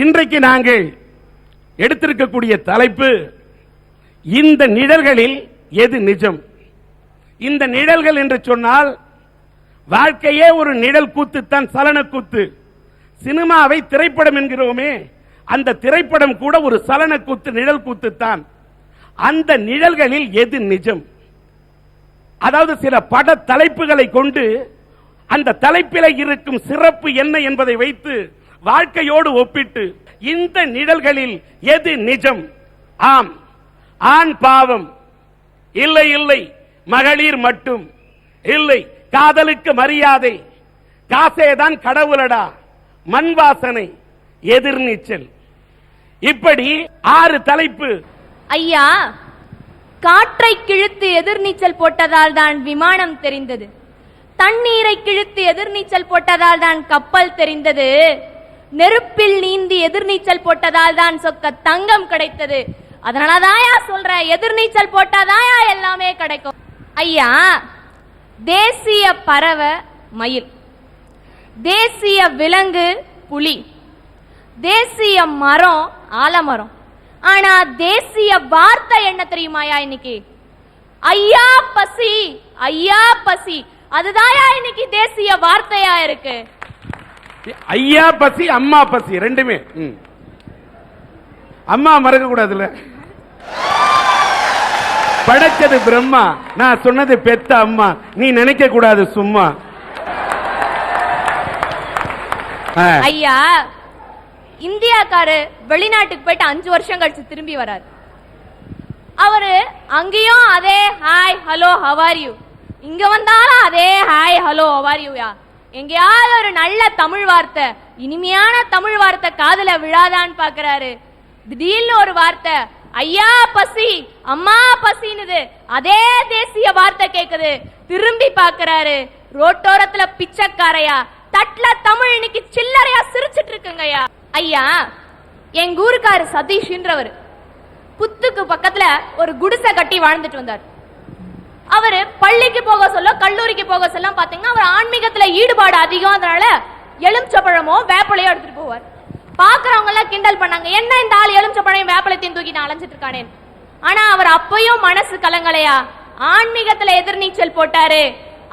இன்றைக்கு நாங்கள் எடுத்திருக்கக்கூடிய தலைப்பு இந்த நிழல்களில் எது நிஜம். இந்த நிழல்கள் என்று சொன்னால் வாழ்க்கையே ஒரு நிழல் கூத்துத்தான், சலன கூத்து. சினிமாவை திரைப்படம் என்கிறோமே, அந்த திரைப்படம் கூட ஒரு சலன கூத்து, நிழல் கூத்துத்தான். அந்த நிழல்களில் எது நிஜம்? அதாவது சில பட தலைப்புகளை கொண்டு அந்த தலைப்பில் இருக்கும் சிறப்பு என்ன என்பதை வைத்து வாழ்க்கையோடு ஒப்பிட்டு இந்த நிழல்களில் எது நிஜம்? ஆம், ஆண் பாவம் இல்லை, இல்லை மகளிர் மட்டும் இல்லை, காதலுக்கு மரியாதை, காசேதான் கடவுளடா, மண் வாசனை, எதிர்நீச்சல், இப்படி 6 தலைப்பு. ஐயா, காற்றை கிழித்து எதிர்நீச்சல் போட்டதால் தான் விமானம் தெரிந்தது, தண்ணீரை கிழித்து எதிர்நீச்சல் போட்டதால் தான் கப்பல் தெரிந்தது, நெருப்பில் நீந்தி எதிர்நீச்சல் போட்டதால் தான் சொக்க தங்கம் கிடைத்தது. அதனாலதான் சொல்ற, எதிர்நீச்சல் போட்டாதான் எல்லாமே கிடைக்கும். ஐயா, தேசிய பறவை மயில், தேசிய விலங்கு புலி, தேசிய மரம் ஆலமரம். ஆனா தேசிய வார்த்தை என்ன தெரியுமாயா? இன்னைக்கு ஐயா பசி, ஐயா பசி, அதுதான் இன்னைக்கு தேசிய வார்த்தையா இருக்கு. ஐயா பசி, அம்மா பசி ரெண்டுமே. அம்மா மறக்க கூடாதுல. படைச்சது பிரம்மா, நான் சொன்னது பெத்த அம்மா, நீ நினைக்க கூடாது சும்மா. ஐயா, இந்தியாக்காரு வெளிநாட்டுக்கு போயிட்டு 5 வருஷம் கழிச்சு திரும்பி வராரு. அவரு அங்கேயும் அதே hi hello how are you, இங்க வந்தாலும் அதே hi hello how are you. எங்கேயாவது ஒரு நல்ல தமிழ் வார்த்தை, இனிமையான தமிழ் வார்த்தை காதுல விழாதான்னு பாக்குறாரு. திடீர்னு ஒரு வார்த்தை ஐயா பசி, அம்மா பசினுது, அதே தேசிய வார்த்தை கேக்குது. திரும்பி பாக்குறாரு, ரோட்டோரத்துல பிச்சைக்காரையா, தட்ல தமிழ் இன்னைக்கு சில்லறையா சிரிச்சிட்டு இருக்குங்கய்யா. ஐயா, எங்க ஊருக்காரு சதீஷ்ன்றவர் புத்துக்கு பக்கத்துல ஒரு குடிசை கட்டி வாழ்ந்துட்டு வந்தார். அவரு பள்ளிக்கு போக சொல்ல, கல்லூரிக்கு போக சொல்ல பாத்தீங்கன்னா அவர் ஆன்மீகத்துல ஈடுபாடு அதிகம், அதனால எலுமிச்சப்பழமோ வேப்பலையோ எடுத்துட்டு போவார். பாக்குறவங்க எல்லாம் கிண்டல் பண்ணாங்க, என்ன இந்த ஆள் எலுமிச்சப்பழையும் வேப்பலைத்தையும் தூக்கி நான் அலைஞ்சிட்டு இருக்கானே. ஆனா அவர் அப்பயும் மனசு கலங்கலையா, ஆன்மீகத்துல எதிர்நீச்சல் போட்டாரு.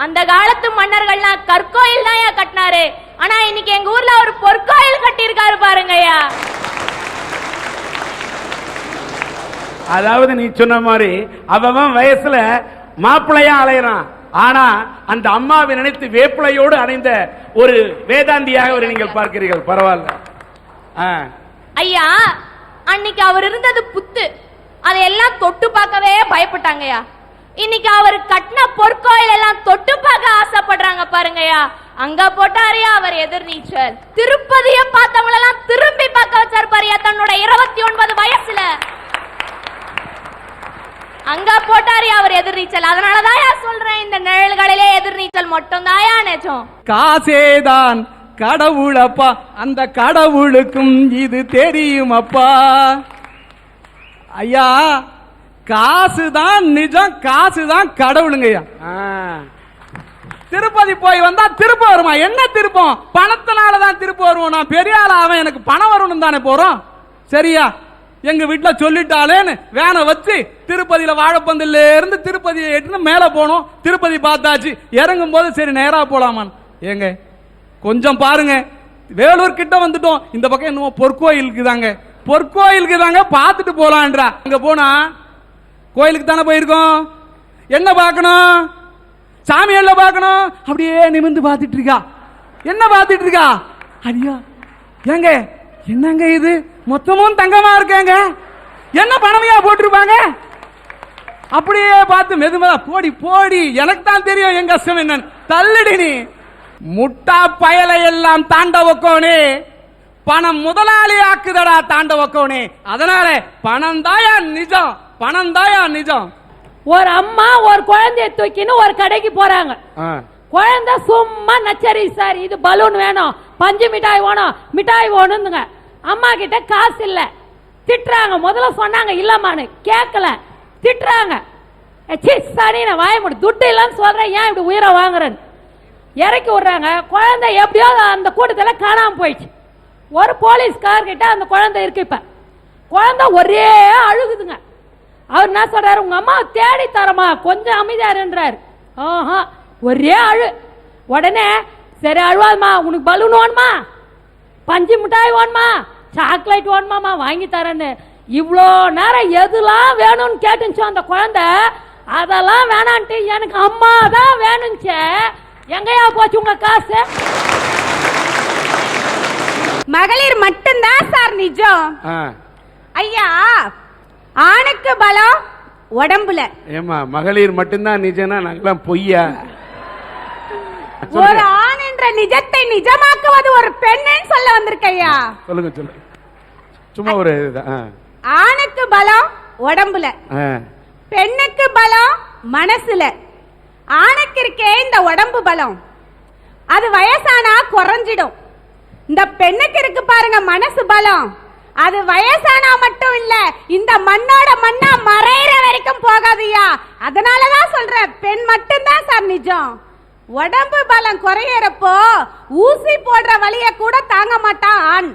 அந்த காலத்து மன்னர்கள்லாம் கற்கோயில் தான் கட்டினாரு, ஆனா இன்னைக்கு எங்க ஊர்ல ஒரு பொற்கோயில் கட்டி இருக்காரு பாருங்கய்யா. அதாவது நீ சொன்ன மாதிரி அவன் வயசுல மாப்பிள்ளையா அலையறான், ஆனா அந்த அம்மாவை நினைத்து வேப்பிலையோடு அடைந்த ஒரு வேதாந்தியாக ஒரு நீங்கள் பார்க்கிறீர்கள். பரவாயில்ல ஐயா. அன்னைக்கு அவர் இருந்தது புத்து, அதையெல்லாம் தொட்டு பார்க்கவே பயப்பட்டாங்கய்யா. இன்னைக்கு அவர் கட்டின பொற்கோயில் எல்லாம் தொட்டு பார்க்க ஆசைப்படுறாங்க பாருங்கய்யா. அங்க போட்டாரியா அவர் எதிர்நீச்சல். திருப்பதிய பார்த்தவங்க எல்லாம் திரும்பி பார்க்க வச்சார் பாரியா தன்னோட 29 வயசுல. அங்க போட்டாரியா அவர் எதிர்நீச்சல். அதனாலதான் சொல்றேன், இந்த நிழல்களிலே எதிர்நீச்சல் மட்டும் தாயா நிஜம். காசேதான் கடவுளப்பா, அந்த கடவுளுக்கும் இது தெரியும் அப்பா. ஐயா, காசுதான் நிஜம், காசுதான் கடவுளுங்கய்யா. திருப்பதி போய் வந்தா திருப்பம் வருமா? என்ன திருப்பம்? பணத்தினாலதான் திருப்பம் வருவோம். நான் பெரிய ஆள் அவன், எனக்கு பணம் வரணும் தானே போறோம். சரியா? எங்க வீட்டுல சொல்லிட்டாலேன்னு வேனை வச்சு திருப்பதியில வாழைப்பந்தில இருந்து திருப்பதியை எடுத்து மேல போனோம். திருப்பதி பார்த்தாச்சு, இறங்கும் போது சரி நேரா போலாமான். ஏங்க கொஞ்சம் பாருங்க, வேலூர் கிட்ட வந்துட்டோம். இந்த பக்கம் இன்னும் பொற்கோயிலுக்கு தாங்க, பொற்கோயிலுக்கு தாங்க பார்த்துட்டு போலான்றா. அங்க போனா கோயிலுக்கு தானே போயிருக்கோம், என்ன பார்க்கணும்? சாமி எல்லாம் பார்க்கணும். அப்படியே நிமிர்ந்து பார்த்துட்டு இருக்கா. என்ன பார்த்துட்டு இருக்கா? ஐயா ஏங்க என்னங்க இது மொத்தமும் தங்கமா இருக்காங்க, என்ன பணமையா போட்டிருப்பாங்க? அப்படியே பார்த்து மெதுமதா போடி போடி, எனக்கு தான் தெரியும் எங்க கஷ்டம் என்னன்னு. தள்ளுடி நீ முட்டா பயலை எல்லாம் தாண்ட வைக்கோனே, பணம் முதலாளி ஆக்குதடா தாண்ட வைக்கோனே. அதனால பணம் தாயா நிஜம், பணம் தாயா நிஜம். ஒரு அம்மா ஒரு குழந்தைய தூக்கின்னு ஒரு கடைக்கு போறாங்க. குழந்தை சும்மா நச்சரி, சார் இது பலூன் வேணும், பஞ்சு மிட்டாய் வேணும், மிட்டாய் வேணுங்க. அம்மா கிட்ட காசு இல்ல, திட்டுறாங்க. முதல்ல சொன்னாங்க இல்லம்மான்னு, கேட்கல, திட்டுறாங்க. சரி நான் வாய முடி, துட்டு இல்லைன்னு சொல்றேன், ஏன் இப்படி உயிரை வாங்குறேன்னு இறக்கி விடுறாங்க. குழந்தை எப்படியோ அந்த கூட்டத்தில் காணாம போயிடுச்சு. ஒரு போலீஸ்கார் கிட்ட அந்த குழந்தை இருக்கு. இப்ப குழந்தை ஒரே அழுகுதுங்க. அவர் என்ன சொல்றாரு, உங்க அம்மா தேடி தரமா, கொஞ்சம் அமைதியாருன்றாரு. ஆஹா, ஒரே அழு. உடனே சரி அழுவாதுமா, உனக்கு பலூன் வேணுமா, பஞ்சு மிட்டாய் வேணுமா, சாக்லேட் வேணுமாமா, வாங்கி தரேன்னு இவ்வளோ நேரம் எதுலாம் வேணும்னு கேட்டுச்சோ அந்த குழந்தை. அதெல்லாம் வேணான்ட்டு எனக்கு அம்மா தான் வேணும்ச்சே. எங்கயா போச்சு உங்க காசு? மகளிர் மட்டும்தான் சார் நிஜம். ஐயா, ஆணுக்கு பலம் உடம்புல. ஏமா மகளிர் மட்டும்தான் நிஜம்னா நாங்கெல்லாம் பொய்யா? ஒரு ஆண் என்ற நிஜத்தை நிஜமாக்குவது ஒரு பெண்ணு சொல்ல வந்திருக்கையா. சொல்லுங்க சொல்லுங்க. சும்மா ஒரு ஆணுக்கு பலம் உடம்புல, பெண்ணுக்கு பலம் மனசுல. ஆணுக்கு இருக்கே இந்த உடம்பு பலம், அது வயசானா குறைஞ்சிடும். இந்த பெண்ணுக்கு இருக்கு பாருங்க மனசு பலம், அது வயசானா மட்டும் இல்ல, இந்த மண்ணோட மண்ணா மறையிற வரைக்கும் போகாதுயா. அதனாலதான் சொல்றேன், பெண் மட்டும்தான் சார் நிஜம். உடம்பு பலம் குறையறப்போ ஊசி போடுற வலிய கூட தாங்க மாட்டான் ஆண்.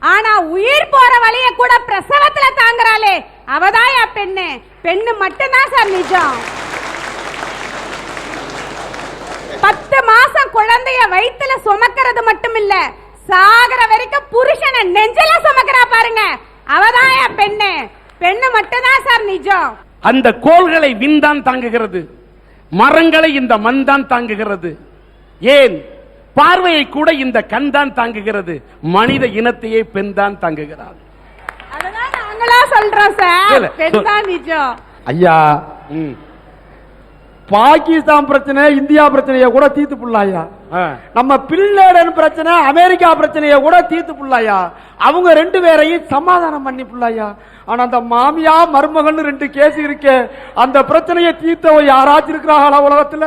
ஆனா உயிர் போற வலிய கூட பிரசவத்துல தாங்குறாளே, அவதாயா பெண்ணு. பெண்ணு மட்டும்தான் சார் நிஜம். 10 மாசம் குழந்தைய வயித்துல சுமக்கிறது மட்டும் இல்ல, சாகர வரைக்கும் புருஷனை நெஞ்சில சுமக்கிறா பாருங்க, அவதாயா பெண்ணு. பெண்ணு மட்டும்தான் சார் நிஜம். அந்த கோள்களை விண்தான் தாங்குகிறது, மரங்களை இந்த மண் தான் தாங்குகிறது. ஏன் பார்வையை கூட இந்த கண் தான் தாங்குகிறது. மனித இனத்தையே பெண் தான் தாங்குகிறார். அதனால நாங்களா சொல்றோம் சார், பெண் தான் நிஜம். ஐயா, பாகிஸ்தான் பிரச்சனை இந்தியா பிரச்சனைய கூட தீர்த்து புள்ளாயா. நம்ம பின்லேடன் பிரச்சனை அமெரிக்கா பிரச்சனைய கூட தீர்த்து புள்ளாயா. அவங்க 2 பேரையும் சமாதானம் பண்ணி புள்ளாயா. ஆனா அந்த மாமியா மருமகன் 2 கேஸ் இருக்கே, அந்த பிரச்சனையை தீர்த்தவ யாராச்சும் இருக்கிறாங்களா உலகத்துல?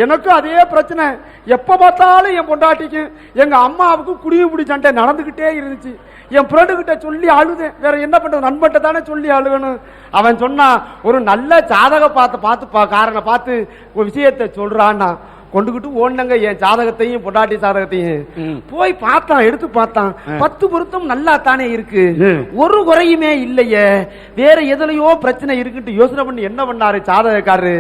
எனக்கு அதே பிரச்சனை. எப்ப பார்த்தாலும் என் பொண்டாட்டிக்கு எங்க அம்மாவுக்கு குடியுபிடி சண்டை நடந்துகிட்டே இருந்துச்சு. என் ஃப்ரெண்டு கிட்ட சொல்லி அழுதேன், வேற என்ன பண்றது, நண்பட்ட தானே சொல்லி அழுகணும். அவன் சொன்னா ஒரு நல்ல ஜாதக பார்த்து காரனை பார்த்து ஒரு விஷயத்தை சொல்றான்னா கொண்டுகிட்டு ஓடுனங்க. என் ஜாதகத்தையும் பொண்டாட்டி ஜாதகத்தையும் போய் பார்த்தான், எடுத்து பார்த்தான். 10 பொருத்தம் நல்லா தானே இருக்கு, ஒரு குறையுமே இல்லையே. வேற எதுலயோ பிரச்சனை இருக்குன்னு யோசனை பண்ணி என்ன பண்ணாரு ஜாதகக்காரரு,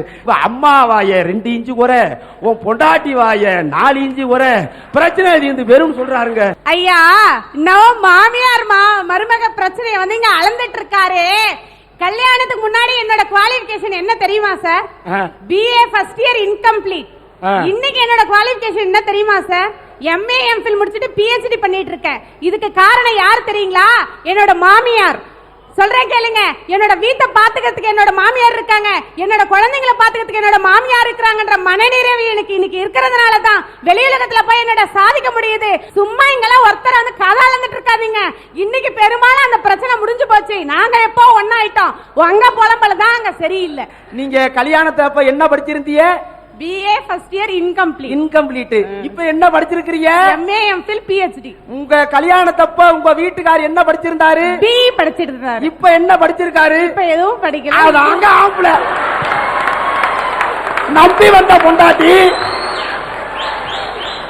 அம்மா வாய 2 இன்ச்சு குறை, உன் பொண்டாட்டி வாய 4 இன்ச்சு குறை, பிரச்சனை இது வெறும் சொல்றாருங்க. ஐயா, இன்னும் மாமியார் மருமக பிரச்சனையை வந்து இங்க அளந்துட்டு இருக்காரு. கல்யாணத்துக்கு முன்னாடி என்னோட குவாலிஃபிகேஷன் என்ன தெரியுமா sir? BA first year incomplete. இன்னைக்கு என்னோட குவாலிஃபிகேஷன் என்ன தெரியுமா சார்? MA MPhil முடிச்சிட்டு PhD பண்ணிட்டு இருக்கேன். இதுக்கு காரணம் யார் தெரியுங்களா? என்னோட மாமியார். சொல்றேன் கேளுங்க, என்னோட வீட்டை பாத்துக்கிறதுக்கு என்னோட மாமியார் இருக்காங்க, என்னோட குழந்தைங்களை பாத்துக்கிறதுக்கு என்னோட மாமியார் இருக்கிறாங்கன்ற மனநிறைவு எனக்கு இன்னைக்கு இருக்கிறதுனால தான் வெளியுலகத்துல போய் என்னோட சாதிக்க முடியுது. சும்மா இங்கெல்லாம் ஒருத்தர் வந்து கதாலந்துட்டு இருக்காதீங்க. இன்னைக்கு பெரும்பாலும் அந்த பிரச்சனை முடிஞ்சு போச்சு. நாங்க எப்போ ஒன்னாயிட்டோம், உங்க புலம்பல தான் அங்க சரியில்லை. நீங்க கல்யாணத்தை அப்ப என்ன படிச்சிருந்தீங்க? BA first year incomplete. இப்ப என்ன படிச்சிருக்கீங்க? MA MPhil PhD. உங்க கல்யாணத்தப்ப உங்க வீட்டுக்காரர் என்ன படிச்சிருந்தாரு? BE படிச்சிட்டு இருந்தாரு. இப்ப என்ன படிச்சிருக்காரு? இப்ப எதுவும் படிக்கல. அதாங்க ஆம்பளை. நம்பி வந்த பொண்டாட்டி,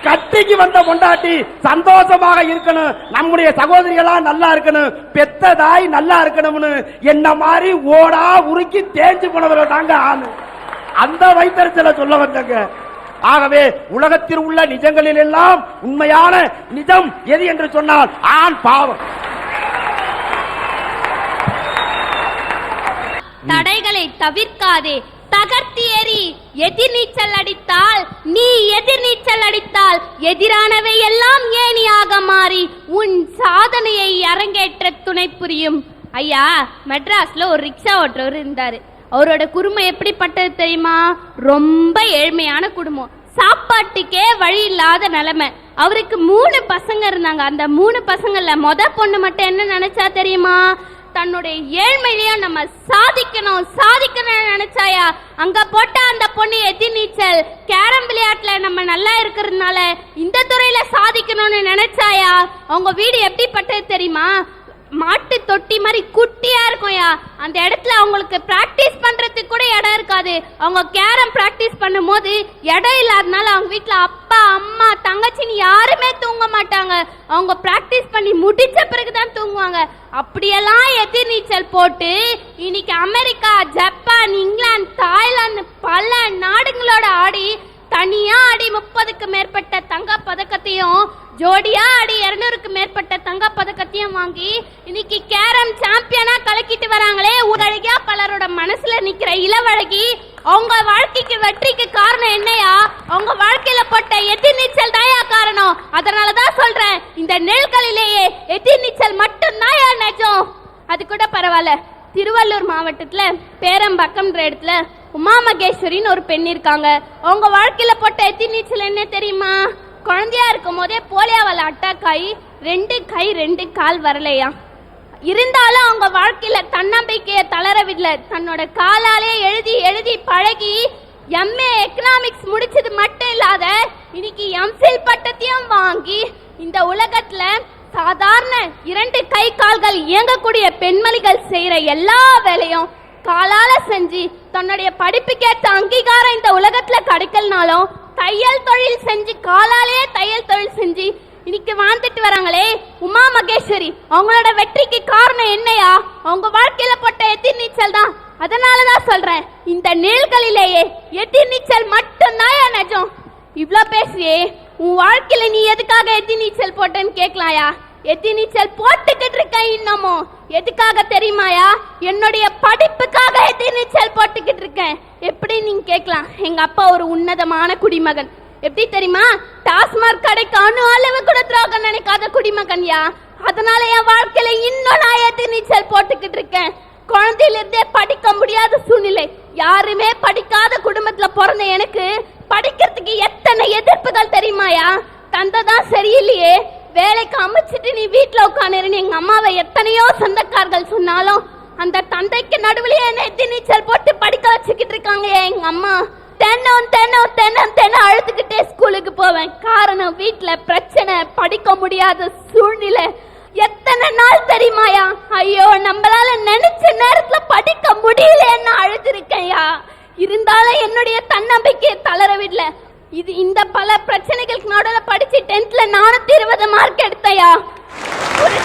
கட்டிக்கு வந்த பொண்டாட்டி சந்தோஷமாக இருக்கணும், நம்முடைய சகோதரிகளா நல்லா இருக்கணும், பெத்த தாய் நல்லா இருக்கணும்னு என்ன மாதிரி ஓடா உருக்கி தேஞ்சு போனவரை தாங்க ஆளு. அந்த வைத்தறிச்சல சொல்ல வந்தங்க. ஆகவே உலகத்தில் உள்ள நிஜங்களில் எல்லாம் உண்மையான நிஜம் எது என்று சொன்னால் ஆண் பாவம். தடைகளை தவிர்க்காதே, தகர்த்தி எறி. எதிர்நீச்சல் அடித்தால் எதிர்நீச்சல் அடித்தால் எதிரானவை எல்லாம் ஏணியாக மாறி உன் சாதனையை அரங்கேற்ற துணை புரியும். ஐயா, மெட்ராஸ்ல ஒரு ரிக்ஷா ஓட்டுறவர் இருந்தாரு. அவரோட குடும்பம் எப்படிப்பட்டது தெரியுமா? ரொம்ப ஏழ்மையான குடும்பம், சாப்பாட்டுக்கே வழி இல்லாத நிலைமை. அவருக்கு 3 பசங்க இருந்தாங்க. அந்த 3 பசங்கள்ல பொண்ணு மட்டும் என்ன நினைச்சா தெரியுமா? தன்னுடைய ஏழ்மையிலேயே நம்ம சாதிக்கணும் நினைச்சாயா. அங்க போட்ட அந்த பொண்ணு எதிர்நீச்சல் கேரம் விளையாட்டுல நம்ம நல்லா இருக்கிறதுனால இந்த துறையில சாதிக்கணும்னு நினைச்சாயா. அவங்க வீடு எப்படிப்பட்டது தெரியுமா? மாட்டு தொட்டி மாதிரி குட்டியா இருக்கும்யா. அந்த இடத்துல அவங்களுக்கு பிராக்டிஸ் பண்றதுக்கு கூட இடம் இருக்காது. அவங்க கேரம் பிராக்டிஸ் பண்ணும்போது இடம் இல்லாதனால அவங்க வீட்டுல அப்பா அம்மா தங்கச்சின்னு யாருமே தூங்க மாட்டாங்க. அவங்க பிராக்டிஸ் பண்ணி முடிச்ச பிறகுதான் தூங்குவாங்க. அப்படியெல்லாம் எதிர் நீச்சல் போட்டு இன்னைக்கு அமெரிக்கா, ஜப்பான், இங்கிலாந்து, தாய்லாந்து பல நாடுகளோட ஆடி தனியா ஆடி 30க்கு மேற்பட்ட தங்க பதக்கத்தையும் ஜோடியா ஆடி 200க்கு மேற்பட்ட தங்க பதக்கத்தையும் வாங்கி இன்னைக்கு கேரம் சாம்பியனா கலக்கிட்டு வராங்களே. உலகியா பலரோட மனசுல நிக்கிற இளவழகி அவங்க வாழ்க்கைக்கு வெற்றிக்கு காரணம் என்னையா? அவங்க வாழ்க்கையில போட்ட எதிர் நீச்சல் தாயா காரணம். அதனாலதான் சொல்றேன், இந்த நெல்களிலேயே எதிர் நீச்சல் மட்டும்தான் நிஜம். அது கூட பரவாயில்ல. திருவள்ளூர் மாவட்டத்துல பேரம்பக்கம்ன்ற இடத்துல உமா மகேஸ்வரின்னு ஒரு பெண் இருக்காங்க. அவங்க வாழ்க்கையில போட்ட எதிர் நீச்சல் என்ன தெரியுமா? குழந்தையா இருக்கும் போதே போலியோவால அட்டாக் ஆகி 2 கை 2 கால் வரலையா. இருந்தாலும் அவங்க வாழ்க்கையில தன்னம்பிக்கையை தளரவில்லை. தன்னோட காலாலே எழுதி எழுதி பழகி எம்ஏ எக்கனாமிக்ஸ் முடிச்சது மட்டும் இல்லாத இன்னைக்கு எம்ஃபில் பட்டத்தையும் வாங்கி இந்த உலகத்துல சாதாரண 2 கை கால்கள் இயங்கக்கூடிய பெண்மணிகள் செய்யற எல்லா வேலையும் காலால செஞ்சு தன்னுடைய படிப்புக்கேற்ற அங்கீகாரம் இந்த உலகத்துல கிடைக்கலனாலும் தையல் தொழில் செஞ்சு காலாலேயே தையல் தொழில் செஞ்சு இன்னைக்கு வாழ்ந்துட்டு வராங்களே உமா மகேஸ்வரி. அவங்களோட வெற்றிக்கு காரணம் என்னையா? அவங்க வாழ்க்கையில போட்ட எதிர் நீச்சல் தான். அதனாலதான் சொல்றேன், இந்த நெல்களிலேயே எதிர் நீச்சல் மட்டும்தான் நிஜம். இவ்ளோ பேசியே உன் வாழ்க்கையில நீ எதுக்காக எதிர் நீச்சல் போட்டேன்னு கேட்கலாயா? எதிர் நீச்சல் போட்டுக்கிட்டு இருக்க இன்னமும். எதுக்காக தெரியுமாயா? என்னுடைய படிப்புக்காக எதிர் நீச்சல் போட்டுக்கிட்டு இருக்கேன். எப்படி நீங்க கேட்கலாம். எங்க அப்பா ஒரு உன்னதமான குடிமகன். எப்படி தெரியுமா? டாஸ்மாக் கடைக்கு அணு அளவு கூட துரோகம் நினைக்காத குடிமகன்யா. அதனால என் வாழ்க்கையில இன்னும் நான் எதிர் நீச்சல் போட்டுக்கிட்டு இருக்கேன். குழந்தையில இருந்தே படிக்க முடியாத சூழ்நிலை. யாருமே படிக்காத குடும்பத்துல பிறந்த எனக்கு படிக்கிறதுக்கு எத்தனை எதிர்ப்புகள் தெரியுமாயா? தந்தை தான் சரியில்லையே, வேலைக்கு அமைச்சிட்டு நீ வீட்டுல உட்காந்துருன்னு எங்க அம்மாவை எத்தனையோ சொந்தக்காரர்கள் சொன்னாலும் அந்த தந்தைக்கு நடுவுலயே என்ன எதிர் நீச்சல் போட்டு படிக்க வச்சுக்கிட்டு இருக்காங்க எங்க அம்மா. தென்னும் அழுதுகிட்டே ஸ்கூலுக்கு போவேன். காரணம் வீட்டுல பிரச்சனை, படிக்க முடியாத சூழ்நிலை. எத்தனை நாள் தெரியுமாயா? ஐயோ, நம்மளால நினைச்ச நேரத்துல படிக்க முடியலன்னு அழுதுருக்கையா. இருந்தாலும் என்னுடைய தன்னம்பிக்கையை தளரவில்லை. இந்த பல பிரச்சனைகளுக்கு நடுவில் படிச்சு 10th 420 மார்க் எடுத்தையா. ஒரு